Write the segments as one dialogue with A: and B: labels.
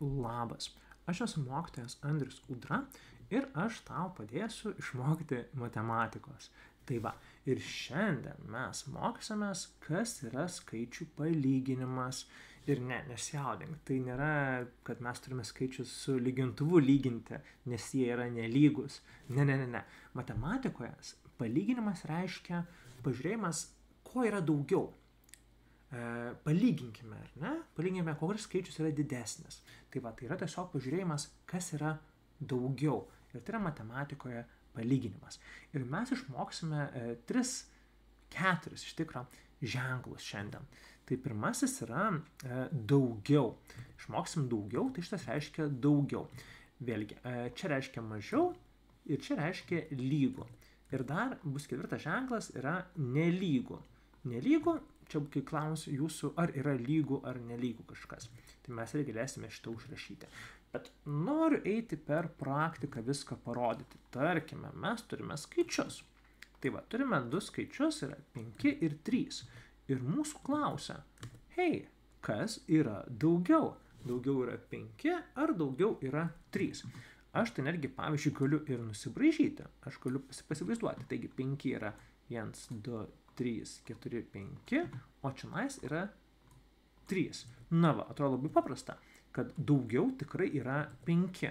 A: Labas, aš esu mokytojas Andrius Udra ir aš tau padėsiu išmokti matematikos. Tai va, ir šiandien mes mokysimės, kas yra skaičių palyginimas. Ir nesijaudink, tai nėra, kad mes turime skaičius su lygintuvu lyginti, nes jie yra nelygus. Ne. Matematikoje palyginimas reiškia pažiūrėjimas, ko yra daugiau. Palyginkime, ar ne? Palyginkime, koks skaičius yra didesnis. Tai va, tai yra tiesiog pažiūrėjimas, kas yra daugiau. Ir tai yra matematikoje palyginimas. Ir mes išmoksime 4 iš tikro ženklus šiandien. Tai pirmasis yra daugiau. Išmoksim daugiau, tai šitas reiškia daugiau. Vėlgi, čia reiškia mažiau ir čia reiškia lygu. Ir dar bus 4 ženklas yra nelygu. Nelygu, čia kai klausiu jūsų, ar yra lygu ar nelygu kažkas. Tai mes ir galėsime šitą užrašyti. Bet noriu eiti per praktiką viską parodyti. Tarkime, mes turime skaičius. Tai va, turime 2 skaičius, yra 5 ir 3. Ir mūsų klausia, hei, kas yra daugiau? Daugiau yra 5 ar daugiau yra 3? Aš tai netgi, pavyzdžiui, galiu ir nusibraižyti. Aš galiu pasivaizduoti. Taigi 5 yra 1, 2, 3, 4, 5, o čionais yra 3. Na va, atrodo labai paprasta, kad daugiau tikrai yra 5.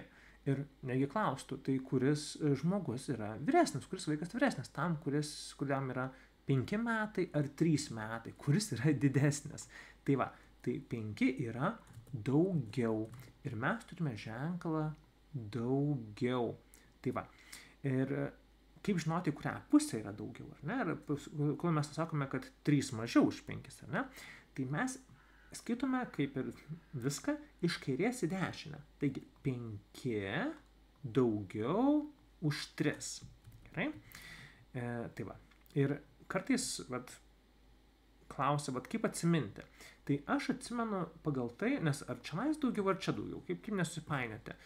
A: Ir negi klaustų, tai kuris žmogus yra vyresnis, kuris vaikas vyresnis, tam, kuriam yra 5 metai ar 3 metai, kuris yra didesnis. Tai va, tai 5 yra daugiau. Ir mes turime ženklą daugiau. Tai va, ir kaip žinoti, kurią pusę yra daugiau, ar ne? Ir kol mes sakome, kad 3 mažiau už 5, ar ne? Tai mes skaitome kaip ir viską iš kairės į dešinę. Taigi 5 daugiau už 3. Gerai? Tai va. Ir kartais klausia, kaip atsiminti. Tai aš atsimenu pagal tai, nes ar čionais daugiau, ar čia daugiau, kaip nesusipainioti,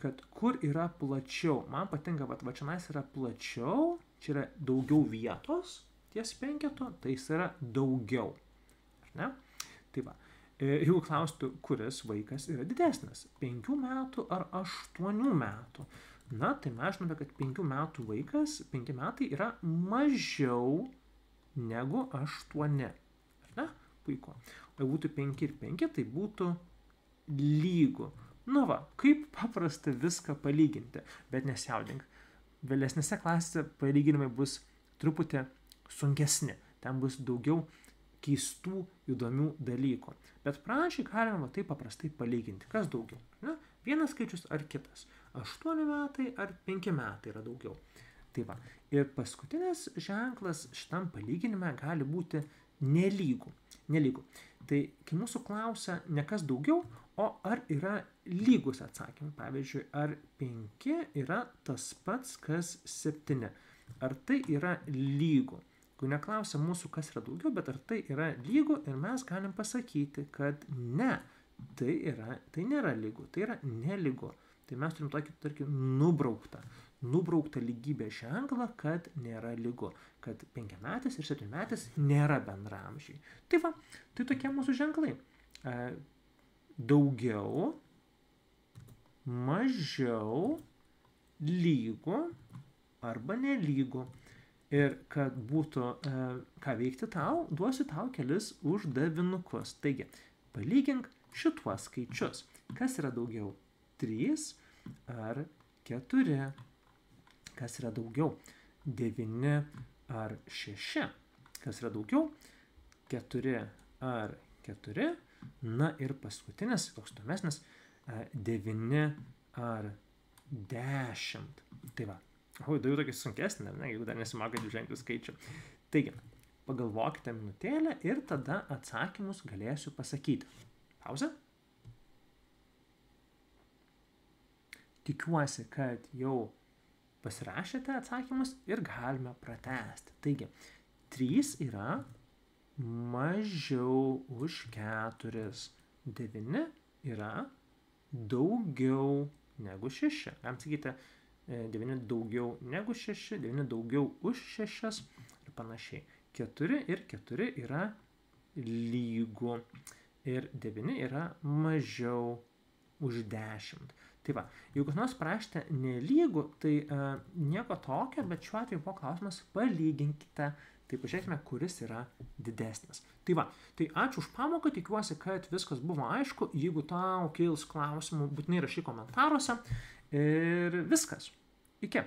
A: kad kur yra plačiau. Man patinka, čionais yra plačiau, čia yra daugiau vietos, ties 5, tai jis yra daugiau. Ar ne? Tai va, jeigu klaustų, kuris vaikas yra didesnis, 5 metų ar 8 metų, na, tai mes žinome, kad 5 metų vaikas, 5 metai yra mažiau negu 8. Ar ne? Puiku. O jeigu būtų 5 ir 5, tai būtų lygu. Na va, kaip paprasta viską palyginti. Bet nesijaudink. Vėlesnėse klasėse palyginimai bus truputį sunkesni. Ten bus daugiau keistų, įdomių dalykų. Bet pradžiai galima taip paprastai palyginti. Kas daugiau? Ne? Vienas skaičius ar kitas. 8 metai ar 5 metai yra daugiau. Tai va. Ir paskutinis ženklas šitam palyginime gali būti nelygu. Nelygu. Tai kai mūsų klausia ne kas daugiau, o ar yra lygus atsakymai. Pavyzdžiui, ar 5 yra tas pats, kas 7. Ar tai yra lygu? Jeigu neklausia mūsų, kas yra daugiau, bet ar tai yra lygu, ir mes galim pasakyti, kad ne, tai nėra lygu, tai yra nelygu. Tai mes turim tokį, tarkim, nubrauktą lygybės ženklą, kad nėra lygu, kad 5-metis ir 7-metis nėra bendraamžiai. Tai va, tai tokie mūsų ženklai. Daugiau, mažiau, lygu arba nelygu. Ir kad būtų ką veikti tau, duosiu tau kelis uždavinukus. Taigi, palygink šituos skaičius. Kas yra daugiau? 3 ar 4? Kas yra daugiau? 9 ar 6? Kas yra daugiau? 4 ar 4? Na ir paskutinis, toks tomesnis, 9 ar 10? Tai va. Daugiau tokį sunkesnį, ne, jeigu dar nesimokė dviženklių skaičių. Taigi, pagalvokite minutėlę ir tada atsakymus galėsiu pasakyti. Pauzė. Tikiuosi, kad jau pasirašėte atsakymus ir galime pratęsti. Taigi, 3 yra mažiau už 4. 9 yra daugiau negu 6. Galim sakyti, 9 daugiau negu 6, 9 daugiau už 6 ir panašiai. 4 ir 4 yra lygu. Ir 9 yra mažiau už 10. Tai va, jeigu kas nors parašėte nelygu, tai nieko tokio, bet šiuo atveju buvo klausimas palyginkite. Tai pažiūrėkime, kuris yra didesnis. Tai va, tai ačiū už pamoką, tikiuosi, kad viskas buvo aišku. Jeigu tau kils klausimų, būtinai rašyk komentaruose. Ir viskas. Iki.